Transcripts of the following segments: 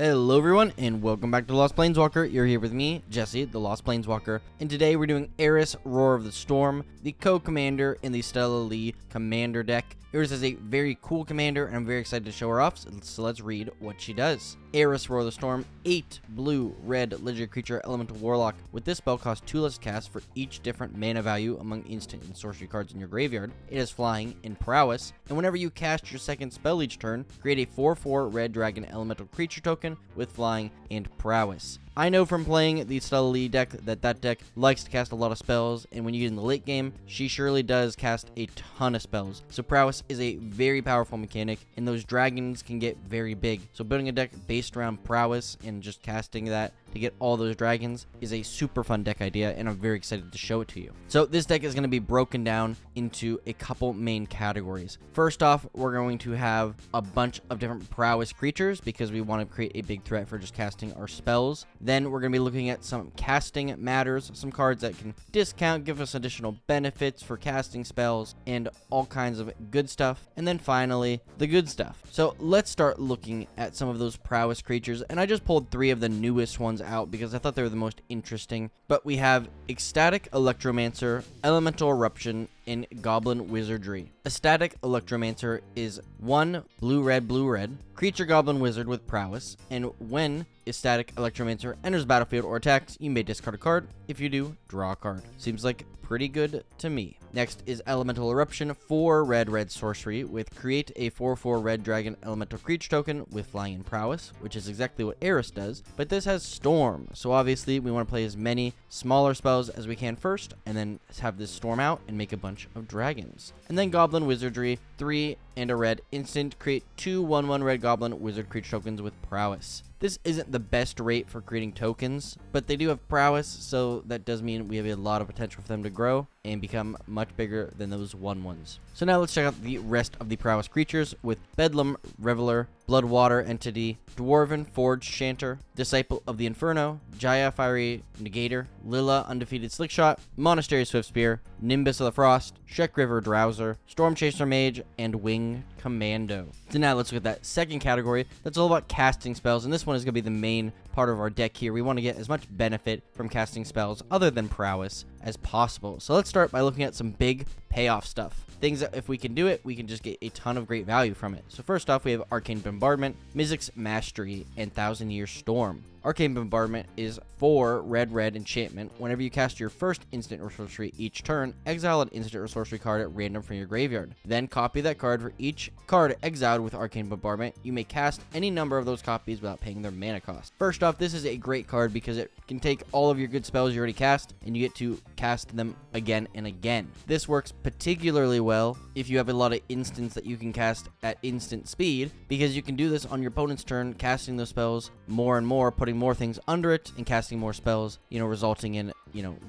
Hello everyone, and welcome back to Lost Planeswalker. You're here with me, Jesse, the Lost Planeswalker, and today we're doing Eris, Roar of the Storm, the co-commander in the Stella Lee commander deck. Eris is a very cool commander, and I'm very excited to show her off, so let's read what she does. Eris, Roar of the Storm, 8 blue, red, legendary creature, elemental warlock. With this spell, costs 2 less cast for each different mana value among instant and sorcery cards in your graveyard. It has flying and prowess, and whenever you cast your second spell each turn, create a 4/4 red dragon elemental creature token with flying and prowess. I know from playing the Stella Lee deck that deck likes to cast a lot of spells, and when you get in the late game, she surely does cast a ton of spells. So prowess is a very powerful mechanic, and those dragons can get very big. So building a deck based around prowess and just casting that to get all those dragons is a super fun deck idea, and I'm very excited to show it to you. So this deck is going to be broken down into a couple main categories. First off, we're going to have a bunch of different prowess creatures because we want to create a big threat for just casting our spells. Then we're going to be looking at some casting matters, some cards that can discount, give us additional benefits for casting spells, and all kinds of good stuff. And then finally, the good stuff. So let's start looking at some of those prowess creatures, and I just pulled 3 of the newest ones out because I thought they were the most interesting. But we have Ecstatic Electromancer, Elemental Eruption, and Goblin Wizardry. Ecstatic Electromancer is 1 blue-red creature goblin wizard with prowess, and when Ecstatic Electromancer enters battlefield or attacks, you may discard a card. If you do, draw a card. Seems like pretty good to me. Next is Elemental Eruption, 4 red sorcery with create a 4/4 red dragon elemental creature token with flying and prowess, which is exactly what Eris does, but this has Storm, so obviously we want to play as many smaller spells as we can first, and then have this Storm out and make a bunch of dragons. And then Goblin Wizardry, 3 and a red instant, create 2 1/1 red goblin wizard creature tokens with prowess. This isn't the best rate for creating tokens, but they do have prowess, so that does mean we have a lot of potential for them to grow and become much bigger than those 1/1s. So now let's check out the rest of the prowess creatures with Bedlam Reveler, Bloodwater Entity, Dwarven Forge Chanter, Disciple of the Inferno, Jaya Fiery Negator, Lilla Undefeated Slickshot, Monastery Swiftspear, Nimbus of the Frost, Shrek River Drowser, Storm Chaser Mage, and Wing Commando. So now let's look at that second category that's all about casting spells, and this one is going to be the main part of our deck here. We want to get as much benefit from casting spells other than prowess as possible. So let's start by looking at some big payoff stuff. Things that if we can do it, we can just get a ton of great value from it. So first off, we have Arcane Bombardment, Mizzix's Mastery, and Thousand Year Storm. Arcane Bombardment is 4 red enchantment. Whenever you cast your first instant or sorcery each turn, exile an instant or sorcery card at random from your graveyard. Then copy that card. For each card exiled with Arcane Bombardment, you may cast any number of those copies without paying their mana cost. First off, this is a great card because it can take all of your good spells you already cast, and you get to cast them again and again. This works particularly well if you have a lot of instants that you can cast at instant speed, because you can do this on your opponent's turn, casting those spells more and more, putting more things under it and casting more spells, resulting in,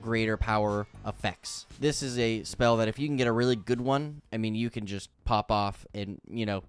greater power effects. This is a spell that if you can get a really good one, you can just pop off and,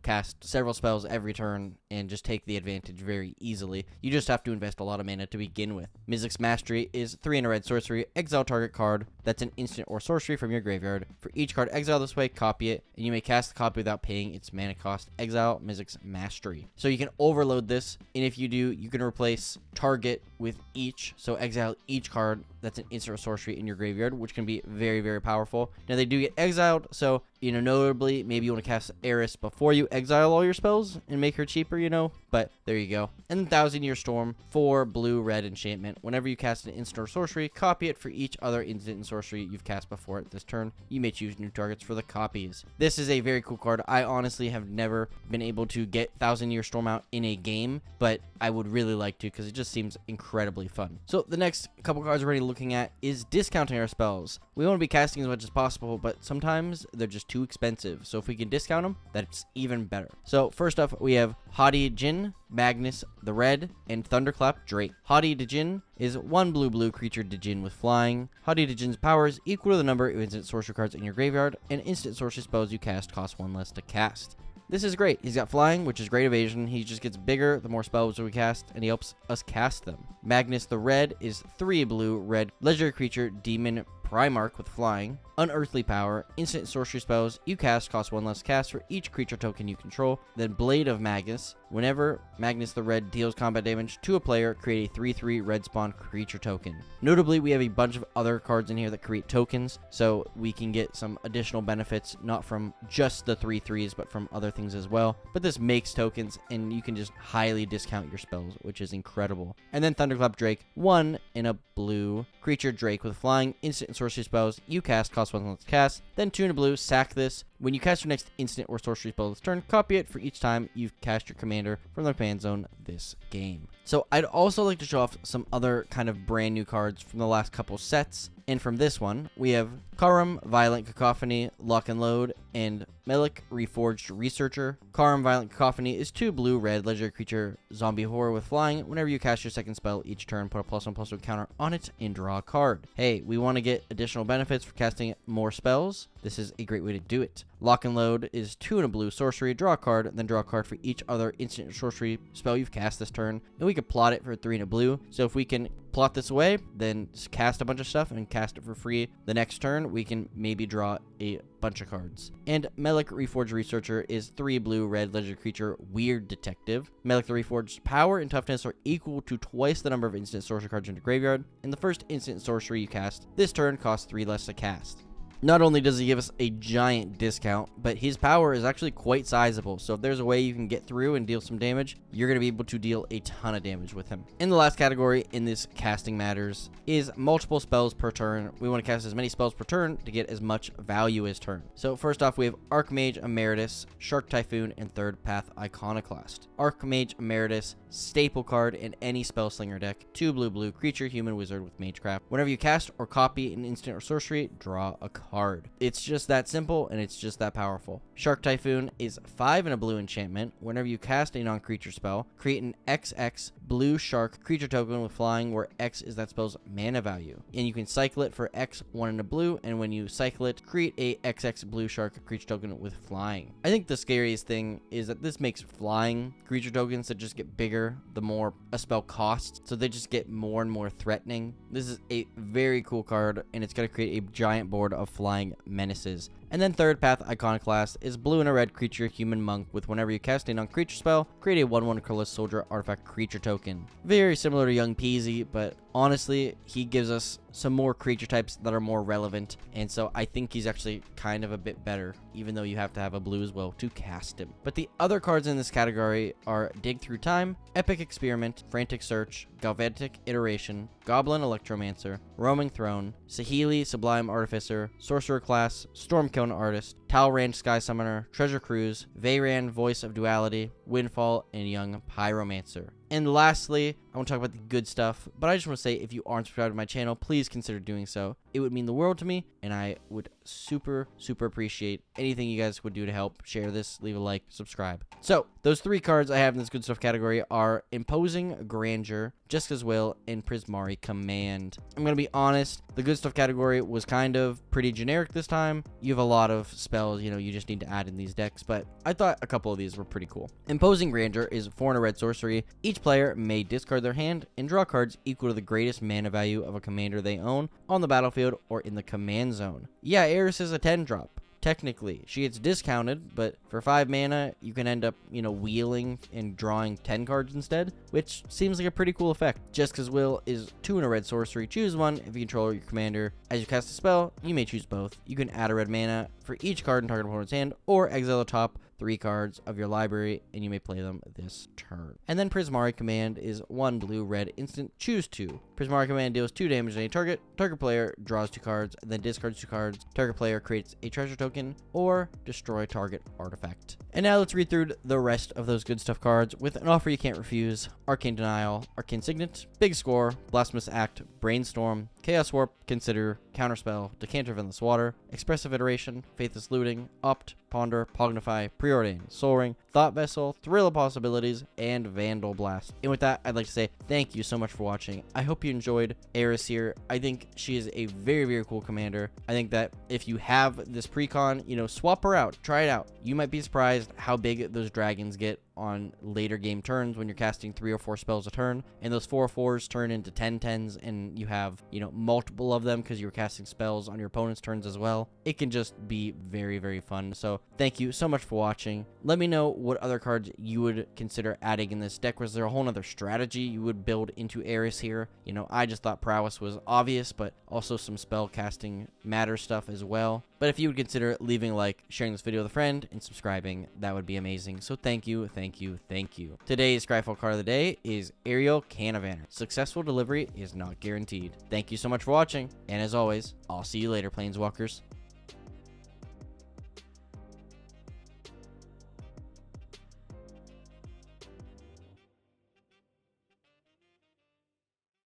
cast several spells every turn and just take the advantage very easily. You just have to invest a lot of mana to begin with. Mizzix's Mastery is 3 and a red sorcery. Exile target card that's an instant or sorcery from your graveyard. For each card exiled this way, copy it, and you may cast the copy without paying its mana cost. Exile Mizzix's Mastery. So you can overload this, and if you do, you can replace target with each. So exile each card that's an instant or sorcery in your graveyard, which can be very, very powerful. Now they do get exiled, so notably, maybe you want to cast Eris before you exile all your spells and make her cheaper, but there you go. And Thousand Year Storm, 4 blue-red enchantment. Whenever you cast an instant or sorcery, copy it for each other instant and sorcery you've cast before it this turn. You may choose new targets for the copies. This is a very cool card. I honestly have never been able to get Thousand Year Storm out in a game, but I would really like to because it just seems incredibly fun. So the next couple cards we're already looking at is discounting our spells. We want to be casting as much as possible, but sometimes they're just too expensive. So if we can discount them, that's even better. So first up, we have Haughty Djinn, Magnus the Red, and Thunderclap Drake. Haughty Djinn is 1 blue creature Djinn with flying. Haughty Djinn's power is equal to the number of instant sorcery cards in your graveyard, and instant sorcery spells you cast cost 1 less to cast. This is great. He's got flying, which is great evasion. He just gets bigger the more spells we cast, and he helps us cast them. Magnus the Red is 3 red legendary creature Demon Primarch with flying. Unearthly power. Instant sorcery spells you cast cost 1 less cast for each creature token you control. Then Blade of Magnus Whenever Magnus the Red deals combat damage to a player, create a 3/3 red spawn creature token. Notably, we have a bunch of other cards in here that create tokens, so we can get some additional benefits, not from just the 3/3s, but from other things as well. But this makes tokens, and you can just highly discount your spells, which is incredible. And then Thunderclap Drake, 1 in a blue creature Drake with flying, instant and sorcery spells you cast, cost 1 less to cast, then 2 in a blue, sack this. When you cast your next instant or sorcery spell this turn, copy it for each time you've cast your commander from the command zone this game. So I'd also like to show off some other kind of brand new cards from the last couple sets. And from this one, we have Karam, Violent Cacophony, Lock and Load, and Melik, Reforged Researcher. Karam, Violent Cacophony is 2 blue, red, legendary creature, zombie horror with flying. Whenever you cast your second spell each turn, put a +1/+1 counter on it and draw a card. Hey, we want to get additional benefits for casting more spells. This is a great way to do it. Lock and Load is 2 in a blue sorcery, draw a card, then draw a card for each other instant or sorcery spell you've cast this turn. And we could plot it for 3 in a blue. So if we can plot this away, then just cast a bunch of stuff and cast it for free. The next turn, we can maybe draw a bunch of cards. And Melik, Reforged Researcher is 3 blue, red, legendary creature, Weird Detective. Melik the Reforged power and toughness are equal to twice the number of instant sorcery cards in the graveyard. And the first instant sorcery you cast this turn costs 3 less to cast. Not only does he give us a giant discount, but his power is actually quite sizable. So if there's a way you can get through and deal some damage, you're going to be able to deal a ton of damage with him. And the last category in this casting matters is multiple spells per turn. We want to cast as many spells per turn to get as much value as turn. So first off, we have Archmage Emeritus, Shark Typhoon, and Third Path Iconoclast. Archmage Emeritus, staple card in any Spellslinger deck. 2 blue creature, human wizard with Magecraft. Whenever you cast or copy an instant or sorcery, draw a card. It's just that simple, and it's just that powerful. Shark Typhoon is 5 in a blue enchantment. Whenever you cast a non-creature spell, create an XX blue shark creature token with flying, where X is that spell's mana value. And you can cycle it for X, 1 in a blue, and when you cycle it, create a XX blue shark creature token with flying. I think the scariest thing is that this makes flying creature tokens that just get bigger the more a spell costs, so they just get more and more threatening. This is a very cool card, and it's going to create a giant board of flying menaces. And then Third Path Iconoclast is blue and a red creature, human monk, with whenever you cast a non-creature spell, create a 1/1 colorless soldier artifact creature token. Very similar to Young Peasy, but honestly, he gives us some more creature types that are more relevant, and so I think he's actually kind of a bit better, even though you have to have a blue as well to cast him. But the other cards in this category are Dig Through Time, Epic Experiment, Frantic Search, Galvanic Iteration, Goblin Electromancer, Roaming Throne, Sahili Sublime Artificer, Sorcerer Class, Stormkiln Artist, Talrand Sky Summoner, Treasure Cruise, Veyran Voice of Duality, Windfall, and Young Pyromancer. And lastly, I want to talk about the good stuff, but I just want to say if you aren't subscribed to my channel, please consider doing so. It would mean the world to me, and I would super appreciate anything you guys would do to help. Share this, leave a like, subscribe. So, those 3 cards I have in this good stuff category are Imposing Grandeur, Jessica's Will, and Prismari Command. I'm going to be honest, the good stuff category was kind of pretty generic this time. You have a lot of spells, you just need to add in these decks, but I thought a couple of these were pretty cool. Imposing Grandeur is 4 in a red sorcery. Each player may discard their hand and draw cards equal to the greatest mana value of a commander they own on the battlefield or in the command zone. Yeah, Eris is a 10-drop. Technically, she gets discounted, but for 5 mana, you can end up, wheeling and drawing 10 cards instead, which seems like a pretty cool effect. Jessica's Will is 2 in a red sorcery. Choose one if you control your commander. As you cast a spell, you may choose both. You can add a red mana for each card in target opponent's hand, or exile the top 3 cards of your library, and you may play them this turn. And then Prismari Command is 1 blue, red, instant, choose 2. Prismari Command deals 2 damage to any target. Target player draws 2 cards, and then discards 2 cards. Target player creates a treasure token, or destroy target artifact. And now let's read through the rest of those good stuff cards with an offer you can't refuse: Arcane Denial, Arcane Signet, Big Score, Blasphemous Act, Brainstorm, Chaos Warp, Consider, Counterspell, Decanter of Endless Water, Expressive Iteration, Faithless Looting, Opt, Ponder, Pognify, Preordain, Soul Ring, Thought Vessel, Thrill of Possibilities, and Vandal Blast. And with that, I'd like to say thank you so much for watching. I hope you enjoyed Eris here. I think she is a very cool commander. I think that if you have this precon, swap her out, try it out. You might be surprised how big those dragons get on later game turns when you're casting 3 or 4 spells a turn, and those 4/4s turn into 10/10s, and you have, multiple of them because you're casting spells on your opponent's turns as well. It can just be very, very fun. So thank you so much for watching. Let me know what other cards you would consider adding in this deck. Was there a whole nother strategy you would build into Eris here? I just thought Prowess was obvious, but also some spell casting matter stuff as well. But if you would consider leaving a like, sharing this video with a friend, and subscribing, that would be amazing. So thank you, thank you, thank you. Today's Scryfall card of the day is Aerial Canavan. Successful delivery is not guaranteed. Thank you so much for watching, and as always, I'll see you later, Planeswalkers.